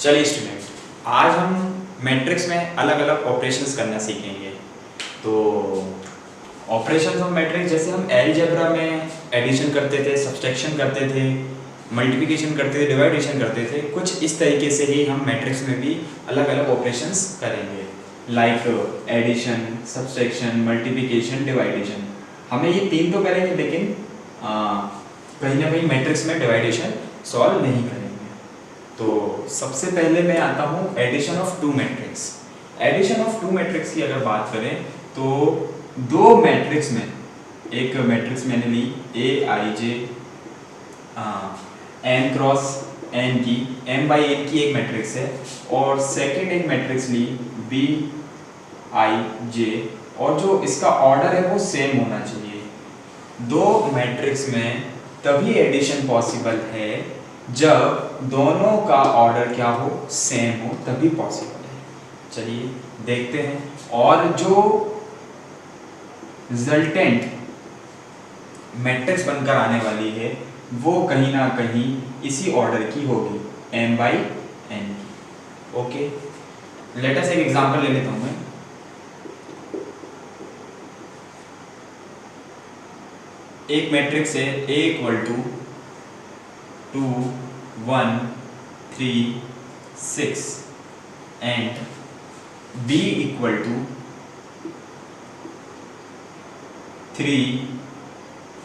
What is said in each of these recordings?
चलिए स्टूडेंट, आज हम मैट्रिक्स में अलग अलग ऑपरेशंस करना सीखेंगे। तो ऑपरेशंस ऑफ मैट्रिक्स जैसे हम अलजेब्रा में एडिशन करते थे, सब्सट्रैक्शन करते थे, मल्टीप्लिकेशन करते थे, डिवाइडेशन करते थे, कुछ इस तरीके से ही हम मैट्रिक्स में भी अलग अलग ऑपरेशंस करेंगे, लाइक एडिशन, सब्सट्रैक्शन, मल्टीप्लिकेशन, डिवाइडेशन। हमें ये तीन तो करेंगे, लेकिन कहीं ना कहीं मैट्रिक्स में डिवाइडेशन सॉल्व नहीं करेंगे। तो सबसे पहले मैं आता हूँ addition of two matrix. Addition of two matrix की अगर बात करें तो दो मैट्रिक्स में, एक मैट्रिक्स मैंने ली ए आई जे एम क्रॉस एन की, एम बाई एन की एक मैट्रिक्स है, और सेकंड एक मैट्रिक्स ली बी आई जे, और जो इसका ऑर्डर है वो सेम होना चाहिए। दो मैट्रिक्स में तभी एडिशन पॉसिबल है जब दोनों का ऑर्डर क्या हो, सेम हो, तभी पॉसिबल है। चलिए देखते हैं। और जो रिजल्टेंट मैट्रिक्स बनकर आने वाली है वो कहीं ना कहीं इसी ऑर्डर की होगी, m बाई n की। ओके, लेट अस एक एग्जांपल ले लेता हूं मैं। एक मैट्रिक्स है a equal to 2 1 3 6 and b equal to 3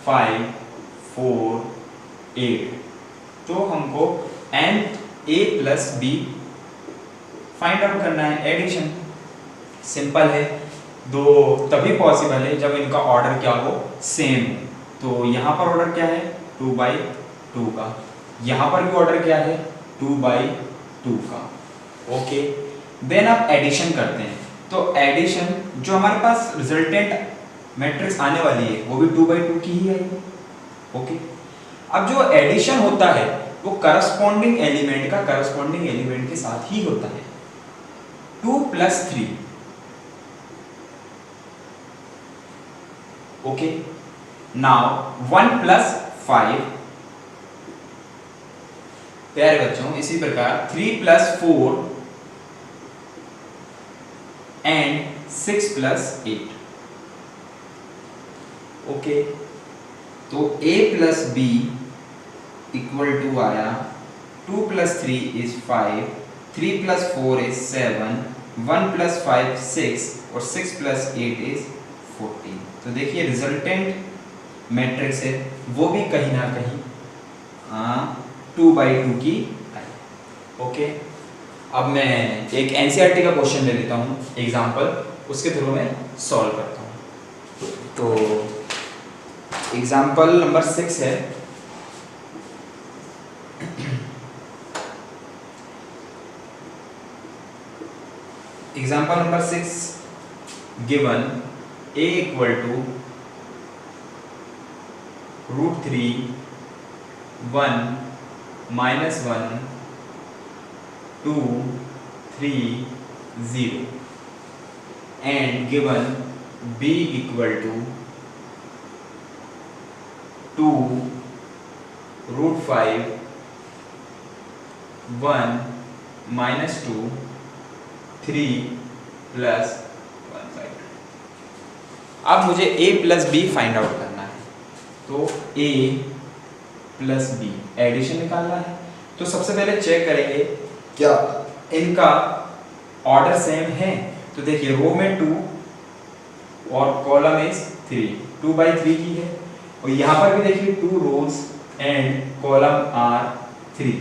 5 4 8। तो हमको nth a plus b find out करना है। एडिशन सिंपल है, दो तभी पॉसिबल है जब इनका ऑर्डर क्या हो, सेम हो। तो यहाँ पर ऑर्डर क्या है, 2 बाई 2 का, यहाँ पर भी ऑर्डर क्या है, 2 बाई 2 का। ओके, देन आप एडिशन करते हैं। तो एडिशन जो हमारे पास रिजल्टेंट मैट्रिक्स आने वाली है वो भी 2 बाई 2 की ही आएगी। ओके, अब जो एडिशन होता है वो करस्पॉन्डिंग एलिमेंट का करस्पॉन्डिंग एलिमेंट के साथ ही होता है। 2 प्लस 3, ओके, नाउ 1 प्लस 5, प्यारे बच्चों इसी प्रकार 3 प्लस 4 एंड 6 प्लस 8। ओके, तो a plus b equal to आया 2 plus 3 is 5, 3 plus 4 is 7, 1 plus 5 6 और 6 प्लस 8 इज 14। तो देखिए रिजल्टेंट मैट्रिक्स है वो भी कहीं ना कहीं 2 बाई 2 की है। ओके, अब मैं एक एनसीईआरटी का क्वेश्चन ले लेता हूँ एग्जाम्पल, उसके थ्रू मैं सॉल्व करता हूँ। तो एग्जाम्पल नंबर 6 है, example number 6 given a equal to √3 1 minus 1 2 3 0 and given b equal to 2 √5 1 minus 2 3 plus 1/2। अब मुझे a plus b find out करना है। तो a प्लस b एडिशन निकालना है। तो सबसे पहले चेक करेंगे क्या इनका ऑर्डर सेम है। तो देखिए रो में 2 और कॉलम इज 3, 2 बाई 3 की है, और यहाँ पर भी देखिए 2 रोज एंड कॉलम आर 3,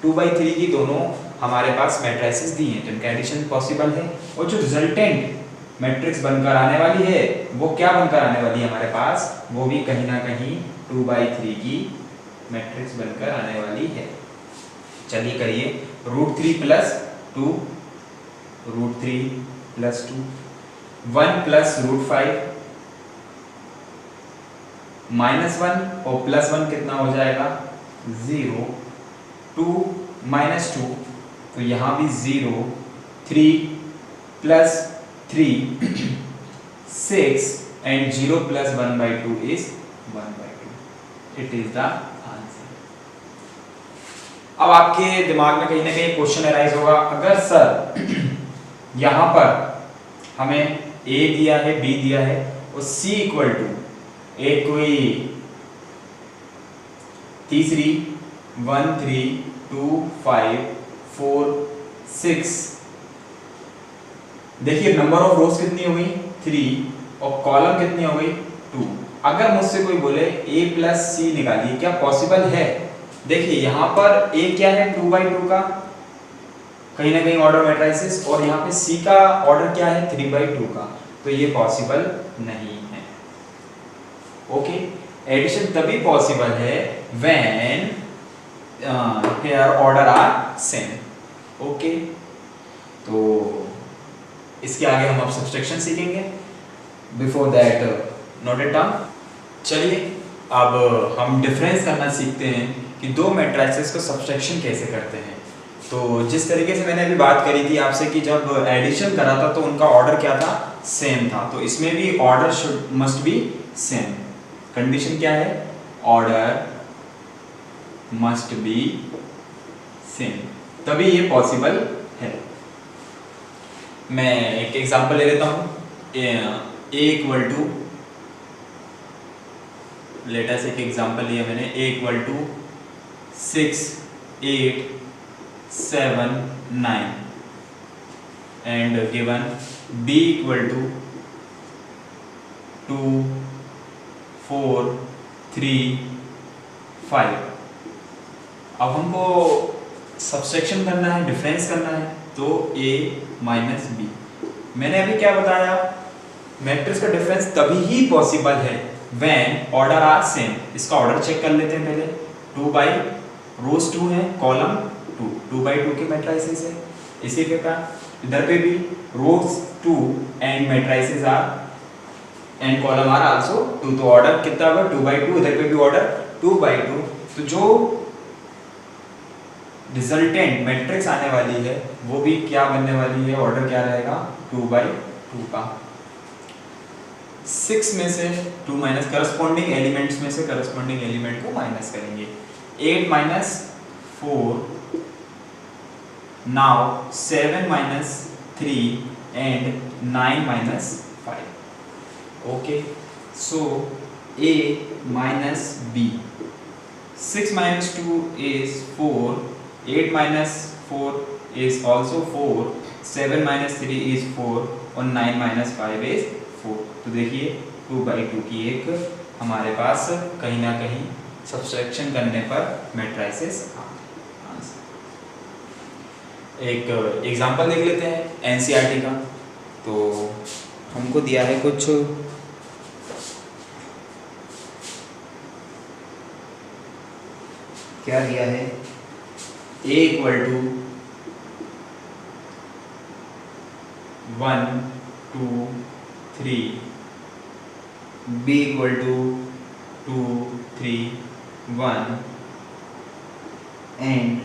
2 बाई 3 की दोनों हमारे पास मैट्रिसेस दी हैं, तो इनका एडिशन पॉसिबल है। और जो रिजल्टेंट मैट्रिक्स बनकर आने वाली है वो क्या बनकर आने वाली है हमारे पास, वो भी कहीं ना कहीं 2 बाई 3 की मैट्रिक्स बनकर आने वाली है। चलिए करिए, √3 प्लस 2, √3 प्लस 2, 1 प्लस √5 माइनस 1 और प्लस 1 कितना हो जाएगा 0, 2 माइनस 2 तो यहाँ भी 0, 3 plus 3 6 and 0 plus 1/2 is 1/2। It is the answer. अब आपके दिमाग में कहीं ना कहीं क्वेश्चन अराइज होगा, अगर सर यहाँ पर हमें ए दिया है, बी दिया है और सी इक्वल टू एक कोई तीसरी 1 3 2 5 4 6, देखिए नंबर ऑफ रोज कितनी हो गई 3 और कॉलम कितनी हो गई 2। अगर मुझसे कोई बोले a प्लस सी निकालिए, क्या पॉसिबल है? देखिए यहाँ पर a क्या है 2/2 का कहीं ना कहीं ऑर्डर मैट्रिसेस, और यहाँ पे c का ऑर्डर क्या है 3/2 का, तो ये पॉसिबल नहीं है। ओके, एडिशन तभी पॉसिबल है when here order are same. Okay, तो इसके आगे हम अब सब्सट्रैक्शन सीखेंगे। Before that note it down. चलिए अब हम डिफरेंस करना सीखते हैं कि दो मैट्रिसेस को सब्सट्रैक्शन कैसे करते हैं। तो जिस तरीके से मैंने अभी बात करी थी आपसे कि जब एडिशन करा था तो उनका ऑर्डर क्या था, सेम था, तो इसमें भी order should must be same. Condition क्या है, ऑर्डर मस्ट बी सेम, तभी ये पॉसिबल है। मैं एक एग्जांपल ले लेता हूँ। ए इक्वल टू, लेटेस्ट एक एग्जांपल लिया मैंने, A equal to 6 8 7 9 and given B equal to 2 4 3 5। अब हमको सब्सट्रैक्शन करना है, डिफरेंस करना है, तो a माइनस बी। मैंने अभी क्या बताया, मैट्रिक्स का डिफरेंस तभी ही पॉसिबल है व्हेन ऑर्डर आर सेम। इसका ऑर्डर चेक कर लेते हैं पहले। 2 बाई रोज 2 है, कॉलम 2, 2/2 के मैट्रिसेस है। इसी प्रकार इधर पे भी rows 2 and matrices are and column are also 2, तो ऑर्डर कितना होगा 2/2, इधर पे भी ऑर्डर 2/2। तो जो रिजल्टेंट मैट्रिक्स आने वाली है वो भी क्या बनने वाली है, ऑर्डर क्या रहेगा 2/2 का। 6 में से 2 माइनस, करस्पॉन्डिंग एलिमेंट्स में से करस्पॉन्डिंग एलिमेंट को माइनस करेंगे। 8 minus 4, now 7 minus 3 and 9 minus 5। Okay, so a minus b, 6 minus 2 is 4, 8 minus 4 is also 4, 7 minus 3 is 4 और 9 minus 5 is 4। तो देखिए 2/2 की एक हमारे पास कहीं ना कहीं सब्सट्रैक्शन करने पर मैट्रिसेस एक एग्जांपल देख लेते हैं एनसीईआरटी का। तो हमको दिया है कुछ क्या दिया है, a equal to 1 2 3, b equal to 2 3 1 and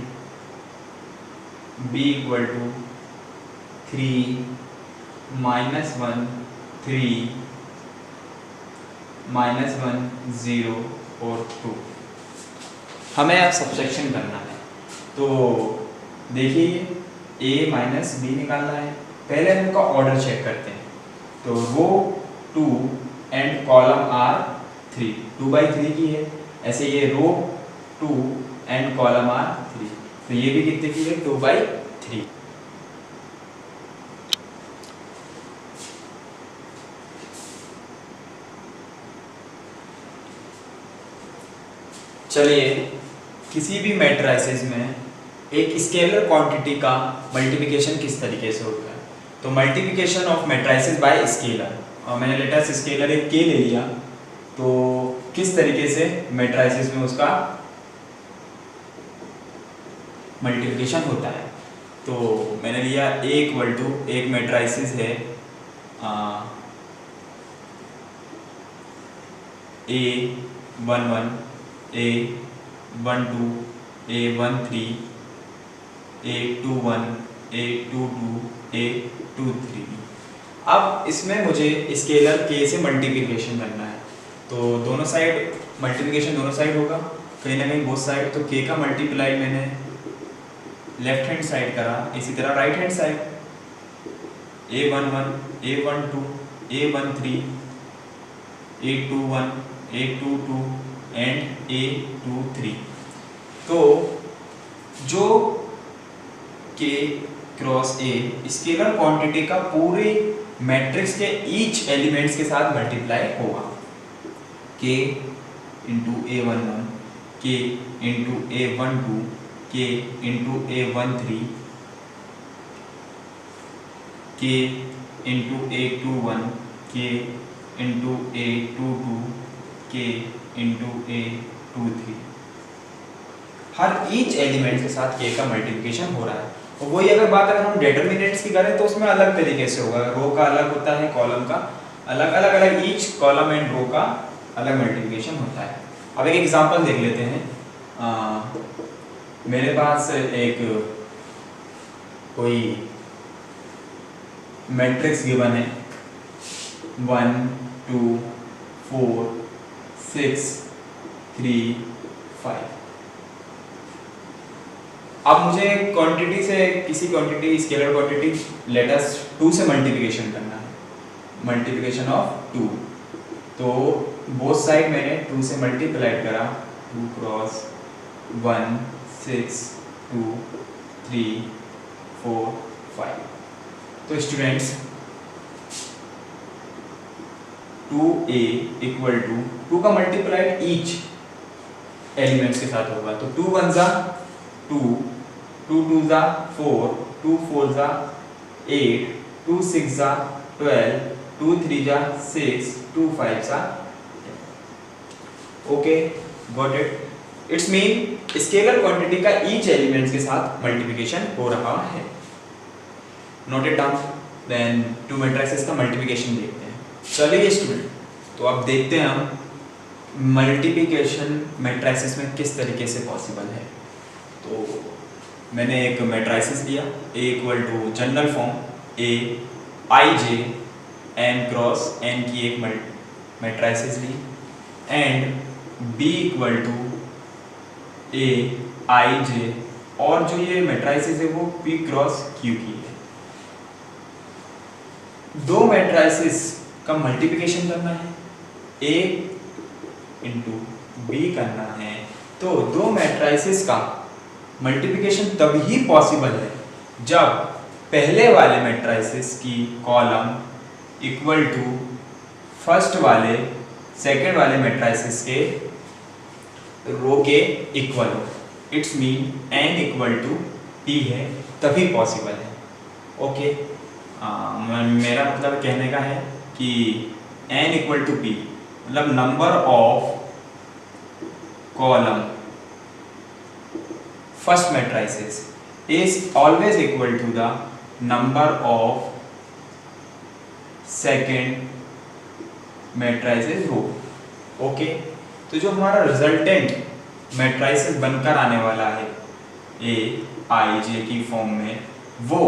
b equal to 3 -1 3 -1 0 और 2। हमें अब सब्सट्रैक्शन करना है। तो देखिए a माइनस बी निकालना है। पहले हम उनका ऑर्डर चेक करते हैं। तो रो 2 एंड कॉलम आर 3, 2/3 की है। ऐसे ये रो 2 एंड कॉलम आर 3, तो ये भी कितने की है 2/3। चलिए किसी भी मैट्रिसेस में एक स्केलर क्वांटिटी का मल्टीप्लिकेशन किस तरीके से होता है। तो multiplication of matrices bye scalar, और मैंने लेटेस्ट स्केलर एक के ले लिया, तो किस तरीके से मैट्रिसेस में उसका मल्टीप्लिकेशन होता है। तो मैंने लिया a इक्वल टू, एक मैट्रिसेस है A11 A12 A13 A21 A22 A23। अब इसमें मुझे स्केलर k से मल्टीप्लिकेशन करना है। तो दोनों साइड मल्टीप्लिकेशन दोनों साइड होगा, कहीं ना कहीं बोथ साइड। तो k का मल्टीप्लाई मैंने लेफ्ट हैंड साइड करा, इसी तरह right hand side A11, A12, A13, A21, A22 and A23। तो जो K cross A scalar quantity का पूरे मैट्रिक्स के ईच एलिमेंट्स के साथ मल्टीप्लाई होगा। K into A11, K into A12, K into A13, K into A21, K into A22, K into A23। हर each element के साथ K का मल्टीप्लिकेशन हो रहा है। और वही अगर बात अगर हम डिटरमिनेंट्स की करें तो उसमें अलग तरीके से होगा, रो का अलग होता है, कॉलम का अलग, अलग ईच कॉलम एंड रो का अलग मल्टीप्लिकेशन होता है। अब एक एग्जांपल देख लेते हैं। मेरे पास एक कोई मैट्रिक्स गिवन है 1 2 4 6 3 5। अब मुझे क्वांटिटी से किसी quantity scalar quantity let us 2 से मल्टीप्लिकेशन करना है, मल्टीप्लिकेशन ऑफ 2। तो बोथ साइड मैंने 2 से मल्टीप्लाई करा, 2 क्रॉस 1 6 2 3 4 5। तो स्टूडेंट्स 2a इक्वल टू 2 का मल्टीप्लाइड ईच एलिमेंट्स के साथ होगा। तो 2 1 जा 2, 2 2 जा 4, 2 4 जा 8, 2 6 जा 12, 2 3 जा 6, 2 5 जा 10। Okay, got it. It's mean scalar quantity का ईच एलिमेंट्स के साथ मल्टीप्लिकेशन हो रहा है। Note it down. Then 2 matrices का मल्टीप्लिकेशन देखते हैं। चलिए स्टूडेंट, तो अब देखते हैं हम मल्टीप्लिकेशन मैट्रिसेस में किस तरीके से पॉसिबल है। तो मैंने एक मैट्रिसेस लिया, A equal to general form A I J n cross n की एक मैट्रिसेस ली, and B equal to A I J, और जो ये मैट्रिसेस है वो P क्रॉस Q की है। दो मैट्रिसेस का मल्टीप्लिकेशन करना है, A इंटू B करना है। तो दो मैट्रिसेस का मल्टीप्लिकेशन तभी पॉसिबल है जब पहले वाले मैट्रिसेस की कॉलम इक्वल टू फर्स्ट वाले सेकंड वाले मैट्रिसेस के रो के इक्वल हो। It's mean n equal to p है, तभी पॉसिबल है। ओके, मेरा मतलब कहने का है कि n इक्वल टू p मतलब number of column first matrices is always equal to the number of second matrices row। Okay, तो जो हमारा रिजल्टेंट मैट्रिसेस बनकर आने वाला है A I J की फॉर्म में, वो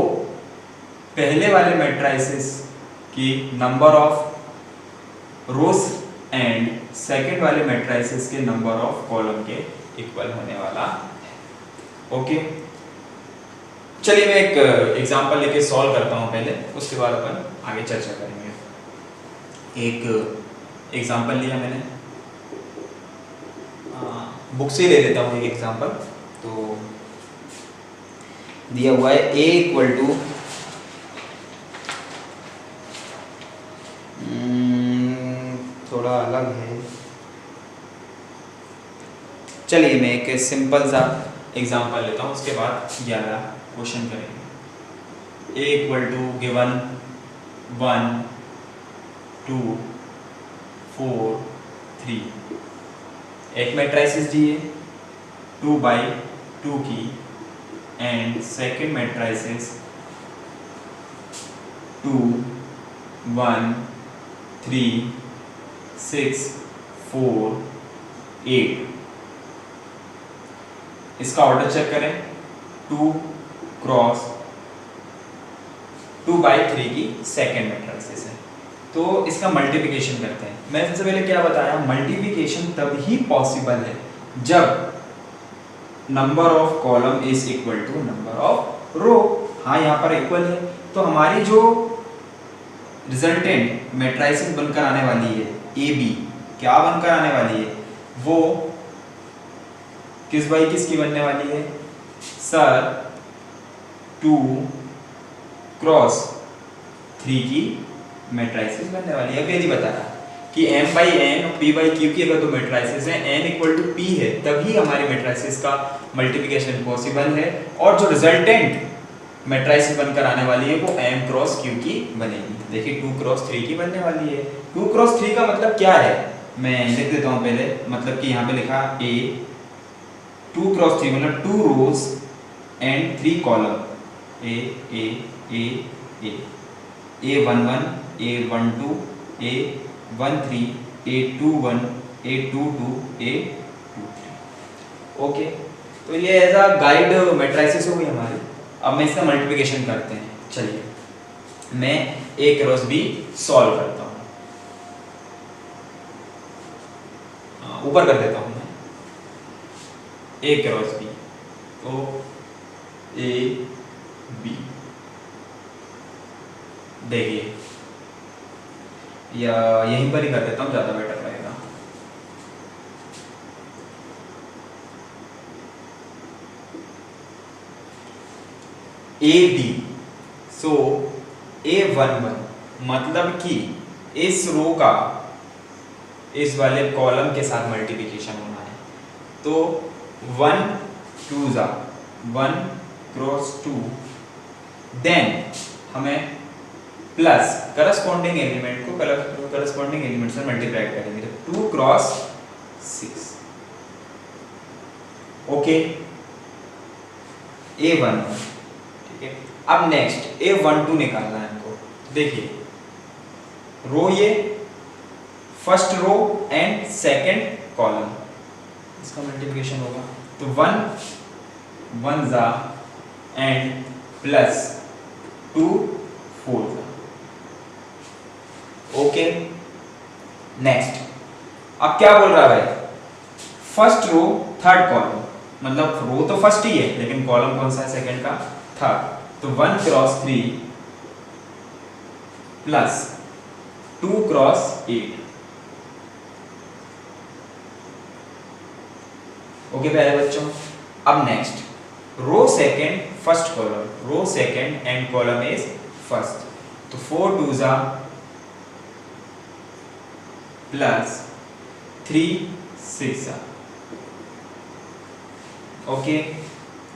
पहले वाले मैट्रिसेस की number of rose and second वाले मैट्रिसेस के नंबर ऑफ कॉलम के इक्वल होने वाला है। ओके, चलिए मैं एक एग्जांपल लेके सॉल्व करता हूँ पहले, उसके बाद अपन आगे चर्चा करेंगे। एक एग्जांपल लिया मैंने, बुक से ले लेता हूँ एक एग्जांपल। तो दिया हुआ है A इक्वल टू थोड़ा अलग है, चलिए मैं एक सिंपल सा एग्जाम्पल लेता हूँ, उसके बाद 11 क्वेश्चन करेंगे। A इक्वल टू गिवन 1 2 4 3, एक मैट्रिसेस दिए 2 बाई 2 की, एंड सेकेंड मैट्रिसेस 2 1 3 6 4 8। इसका ऑर्डर चेक करें, 2 क्रॉस 2 बाई 3 की सेकेंड मैट्रिसेस है। तो इसका मल्टीप्लिकेशन करते हैं। मैं सबसे पहले क्या बताया, मल्टीप्लिकेशन तभी पॉसिबल है जब पहले वाले मैट्रिसेस की कॉलम इक्वल टू फर्स्ट वाले सेकंड वाले मैट्रिसेस के रो के इक्वल हो। It's mean number of column is equal to number of row. हाँ यहाँ पर इक्वल है, तो हमारी जो रिजल्टेंट मैट्रिसेस बनकर आने वाली है ए बी, क्या बनकर आने वाली है, वो किस बाई किस की बनने वाली है सर, 2 क्रॉस 3 की मैट्रिसेस बनने वाली है। अब यदि बता रहा कि m बाई n और p बाई q की अगर दो मैट्रिसेस हैं, n इक्वल टू p है, तभी हमारे मैट्रिसेस का मल्टीप्लिकेशन पॉसिबल है, और जो रिजल्टेंट मैट्रिसेस बनकर आने वाली है वो m क्रॉस q की बनेगी। देखिए 2 क्रॉस 3 की बनने वाली है। 2 क्रॉस 3 का मतलब क्या है, मैं लिख देता हूँ पहले, मतलब कि यहाँ पे लिखा a 2 क्रॉस 3 मतलब 2 रोज and 3 column, A11 A12 A13 A21 A22 A23। Okay, तो ये एज अ गाइड मैट्रिसेस हो गई हमारी। अब मैं इसका मल्टीप्लिकेशन करते हैं। चलिए मैं A क्रॉस B सॉल्व करता हूँ, ऊपर कर देता हूँ मैं A क्रॉस B, तो A B, देखिए या यहीं पर ही कर देता हूँ, ज़्यादा बेटर रहेगा। AB, सो A11 मतलब कि इस रो का इस वाले कॉलम के साथ मल्टीप्लिकेशन होना है, तो 1 2 जा 1 क्रॉस 2, देन हमें प्लस करस्पॉन्डिंग एलिमेंट को करस्पॉन्डिंग एलिमेंट से मल्टीप्लाई करेंगे, तो 2 क्रॉस 6। ओके, A11, ठीक है। अब नेक्स्ट A12 निकालना है हमको। देखिए रो ये first row and second column, इसका मल्टीप्लिकेशन होगा, तो 1 1 जा एंड प्लस 2 4 जा। ओके, नेक्स्ट अब क्या बोल रहा है भाई, फर्स्ट रो थर्ड कॉलम, मतलब रो तो फर्स्ट ही है लेकिन कॉलम कौन सा है, सेकंड का थर्ड, तो 1 क्रॉस 3 प्लस 2 क्रॉस 8। ओके प्यारे बच्चों, अब next row second first column, row second and column is first, तो 4 2 जा प्लस 3 6 जा। Okay,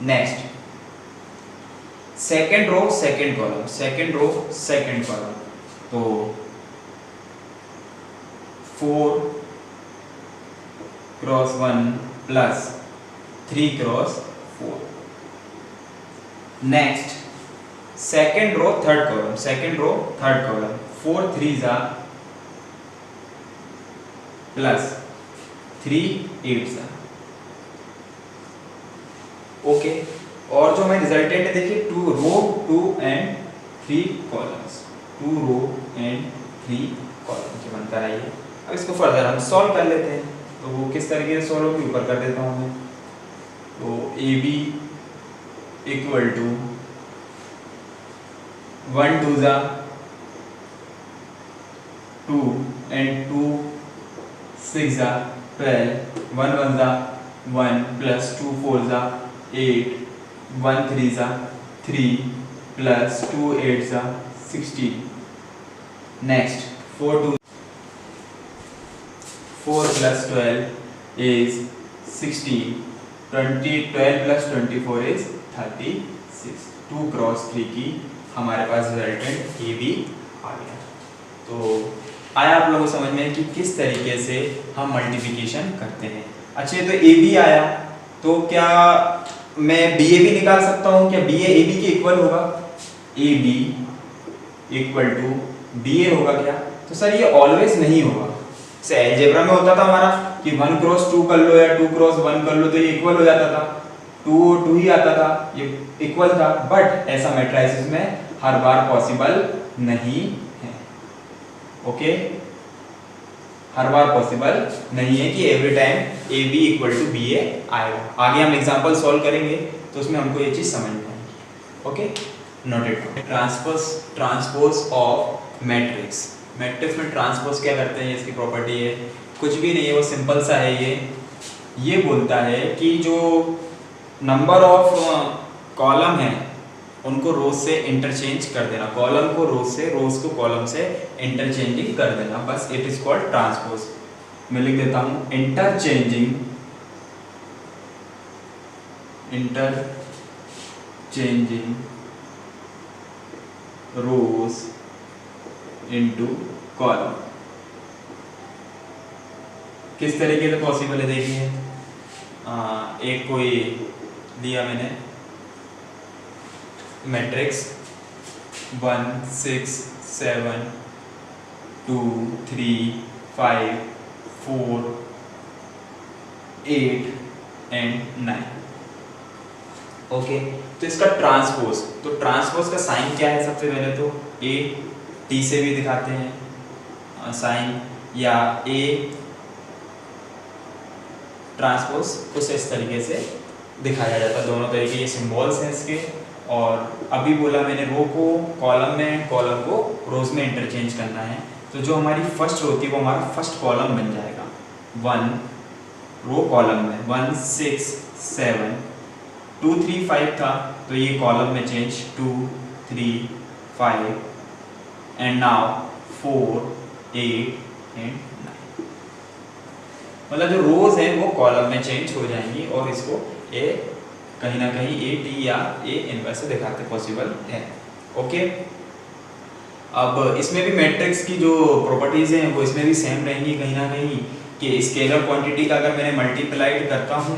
next second row second column, second row second column, तो 4 cross 1 plus 3 cross 4। Next second row third column, second row third column, 4 3 जा plus 3 8 जा। Okay, और जो हमें resultant है देखिए 2 row 2 and 3 columns, 2 row and 3 column जो बनता है ये। अब इसको फर्दर हम सॉल्व कर लेते हैं, तो वो किस तरीके से सॉल्व होगी ऊपर कर देता हूँ मैं, तो AB इक्वल टू 1 2 जा 2 एंड 2 6 जा 12, 1 1 जा 1 प्लस 2 4 जा 8, 1 3 जा 3 प्लस 2 8 जा 16। Next 4 2 4 plus 12 is 16, 12 plus 24 is 36। 2 cross 3 की हमारे पास रिजल्टेंट ए बी आ गया। तो आया आप लोगों को समझ में कि किस तरीके से हम मल्टीप्लिकेशन करते हैं। अच्छा, तो ए बी आया, तो क्या मैं बी ए भी निकाल सकता हूँ, क्या बी ए बी के इक्वल होगा, A B equal to B A होगा क्या, तो सर ये ऑलवेज नहीं होगा। से अलजेब्रा में होता था हमारा कि 1 क्रॉस 2 कर लो या 2 क्रॉस 1 कर लो तो ये इक्वल हो जाता था, 2 2 ही आता था, ये इक्वल था, बट ऐसा मैट्रिसेस में हर बार पॉसिबल नहीं है। ओके, हर बार पॉसिबल नहीं है कि every time A B equal to B A आएगा। आगे हम एग्जांपल सॉल्व करेंगे तो उसमें हमको ये चीज़ समझ में आएगी। Okay, noted. Transpose of matrix. Matrix में ट्रांसपोज क्या करते हैं, इसकी प्रॉपर्टी है कुछ भी नहीं है, वो सिंपल सा है। ये बोलता है कि जो नंबर ऑफ कॉलम है उनको रोज से इंटरचेंज कर देना, कॉलम को रोज से, रोज को कॉलम से इंटरचेंजिंग कर देना, बस इट इज कॉल्ड ट्रांसपोज। मैं लिख देता हूं इंटरचेंजिंग रोज इनटू कॉलम। किस तरीके से पॉसिबल है देखिए, एक कोई दिया मैंने मैट्रिक्स 1 6 7 2 3 5 4 8 एंड 9। ओके, तो इसका ट्रांसपोज, तो ट्रांसपोज का साइन क्या है, सबसे पहले तो ए टी से भी दिखाते हैं साइन, या ए ट्रांसपोज कुछ इस तरीके से दिखाया जाता है। दोनों तरीके ये सिंबल्स हैं इसके। और अभी बोला मैंने रो को कॉलम में, कॉलम को रोज में इंटरचेंज करना है, तो जो हमारी फर्स्ट रो थी वो हमारा फर्स्ट कॉलम बन जाएगा। 1 रो कॉलम में 1 6 7 2 3 5 था, तो ये कॉलम में चेंज 2 3 5 एंड नाउ 4 8 एंड 9। मतलब जो रोज है वो कॉलम में चेंज हो जाएंगी और इसको ए कहीं ना कहीं ए टी या ए इनवर्स से दिखाते पॉसिबल है। ओके, अब इसमें भी मैट्रिक्स की जो प्रॉपर्टीज हैं वो इसमें भी सेम रहेंगी कहीं ना कहीं, कि स्केलर क्वांटिटी का अगर मैंने मल्टीप्लाइड करता हूँ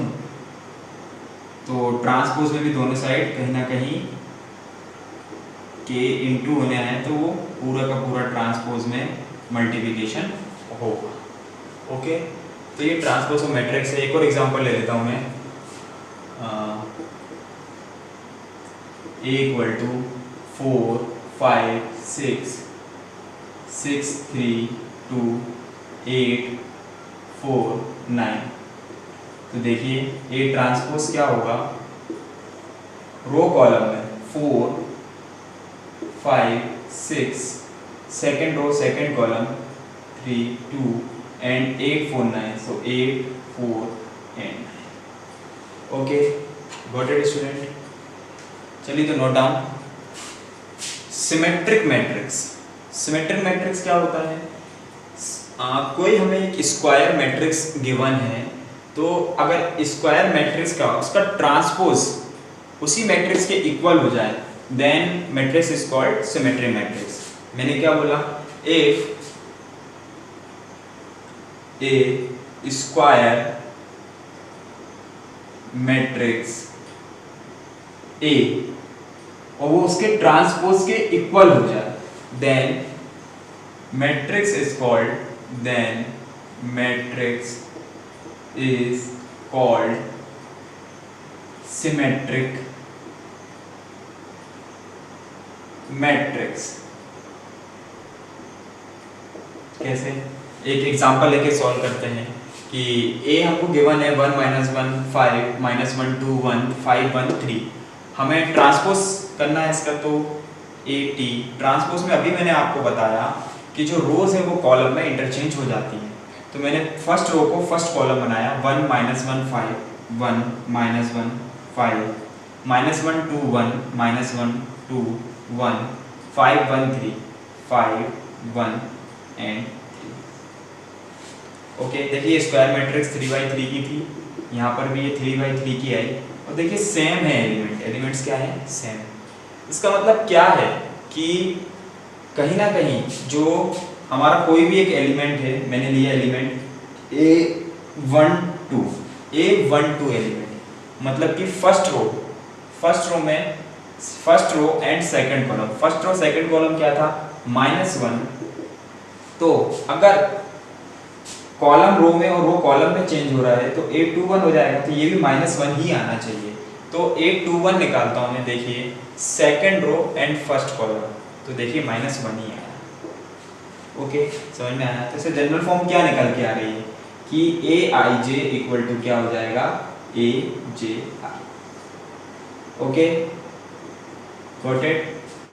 तो ट्रांसपोज में भी दोनों साइड कहीं ना कहीं के इंटू होने आए तो वो पूरा का पूरा ट्रांसपोज में मल्टीप्लिकेशन होगा। ओके, तो ये ट्रांसपोज ऑफ मैट्रिक्स है। एक और एग्जांपल ले लेता हूँ मैं, ए इक्वल टू 4 5 6 6 3 2 8 4 9। तो देखिए ए ट्रांसपोज क्या होगा, रो कॉलम में 4 5 6 second row second column 3 2 and 8 4 9, so 8 4 and 9। Okay, got it student. चलिए तो note down symmetric matrix. Symmetric matrix क्या होता है, कोई हमें एक स्क्वायर मैट्रिक्स गिवन है, तो अगर स्क्वायर मैट्रिक्स का उसका ट्रांसपोज उसी मैट्रिक्स के इक्वल हो जाए then matrix is called symmetric matrix. मैंने क्या बोला, if a square matrix A और वो उसके ट्रांसपोज के इक्वल हो जाए then matrix is called symmetric matrix. कैसे, एक एग्जांपल लेके सॉल्व करते हैं कि ए हमको गिवन है 1 -1 5 -1 2 1 5 1 3। हमें ट्रांसपोज करना है इसका, तो ए टी ट्रांसपोज में अभी मैंने आपको बताया कि जो रोज है वो कॉलम में इंटरचेंज हो जाती हैं। तो मैंने फर्स्ट रो को फर्स्ट कॉलम बनाया 1 -1 5 1 -1 5 -1 2 1 -1 2 1 5 1 3 5 1 एंड 3। ओके, देखिए स्क्वायर मैट्रिक्स 3/3 की थी, यहाँ पर भी ये 3/3 की आई, और देखिए सेम है एलिमेंट्स क्या है, सेम। इसका मतलब क्या है कि कहीं ना कहीं जो हमारा कोई भी एक एलिमेंट है, मैंने लिया एलिमेंट A12 एलिमेंट, मतलब कि फर्स्ट रो में first row and second column, first row second column क्या था -1, तो अगर कॉलम रो में और रो कॉलम में चेंज हो रहा है तो A21 हो जाएगा, तो ये भी -1 ही आना चाहिए। तो A21 निकालता हूं मैं, देखिए second row and first column, तो देखिए -1 ही आया। ओके, समझ में आया? तो इससे जनरल फॉर्म क्या निकल के आ रही है कि ए आई जे इक्वल टू क्या हो जाएगा, A J I. Okay, got it?